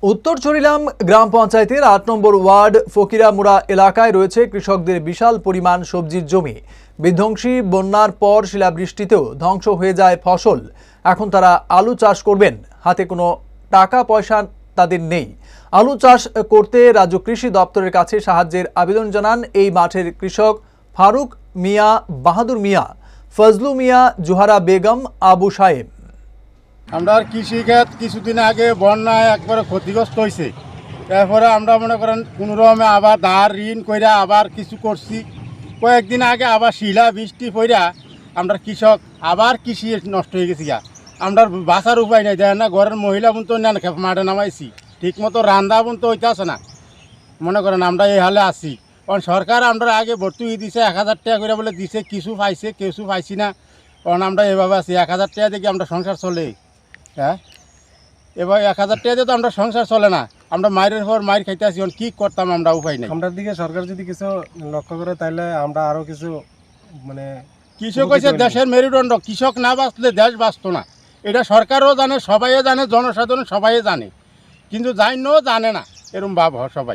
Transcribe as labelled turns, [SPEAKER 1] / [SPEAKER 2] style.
[SPEAKER 1] উত্তর চরিলাম গ্রাম পঞ্চায়েতের ৮ নম্বর ওয়ার্ড ফকিরামুড়া এলাকায় রয়েছে কৃষকদের বিশাল পরিমাণ সবজির জমি। বিধ্বংসী বন্যার পর শিলাবৃষ্টিতেও ধ্বংস হয়ে যায় ফসল। এখন তারা আলু চাষ করবেন, হাতে কোনো টাকা পয়সা তাদের নেই। আলু চাষ করতে রাজ্য কৃষি দপ্তরের কাছে সাহায্যের আবেদন জানান এই মাঠের কৃষক ফারুক মিয়া, বাহাদুর মিয়া, ফজলু মিয়া, জোহারা বেগম, আবু সাহেব।
[SPEAKER 2] আমরা কৃষিখাত কিছুদিন আগে বন্যায় একবারে ক্ষতিগ্রস্ত হয়েছে। তারপরে আমরা মনে করেন কোনো রকমে আবার ধার ঋণ কইরা আবার কিছু করছি। কয়েকদিন আগে আবার শিলা বৃষ্টি পইরা আমরা কৃষক আবার কৃষি নষ্ট হয়ে গেছি। আমরা বাঁচার উপায় নেই, দেয় না ঘরের মহিলা বন্ধু নেন মাঠে নামাইছি, ঠিক মতো রান্না বন্ধু হইতে আসে না। মনে করেন আমরা এই হালে আছি। কারণ সরকার আমরা আগে ভর্তি দিছে ১,০০০ টাকা করে বলে দিছে, কিছু পাইছে কিছু পাইছি না। কারণ আমরা এভাবে আছি, ১,০০০ টাকা দিয়ে আমরা সংসার চলে। হ্যাঁ, এবার ১,০০০ টাকা দিয়ে তো আমরা সংসার চলে না। আমরা মায়ের পর মায়ের খাইতে আসি, কি করতাম আমরা উপায় নেই।
[SPEAKER 3] আমরার দিকে সরকার যদি কিছু লক্ষ্য করে তাহলে আমরা আরো কিছু মানে
[SPEAKER 2] কৃষক হচ্ছে দেশের মেরুদণ্ড, কৃষক না বাঁচলে দেশ বাঁচত না। এটা সরকারও জানে, সবাই জানে, জনসাধারণ সবাই জানে, কিন্তু জানেও জানে না এরকম ভাব হয় সবাই।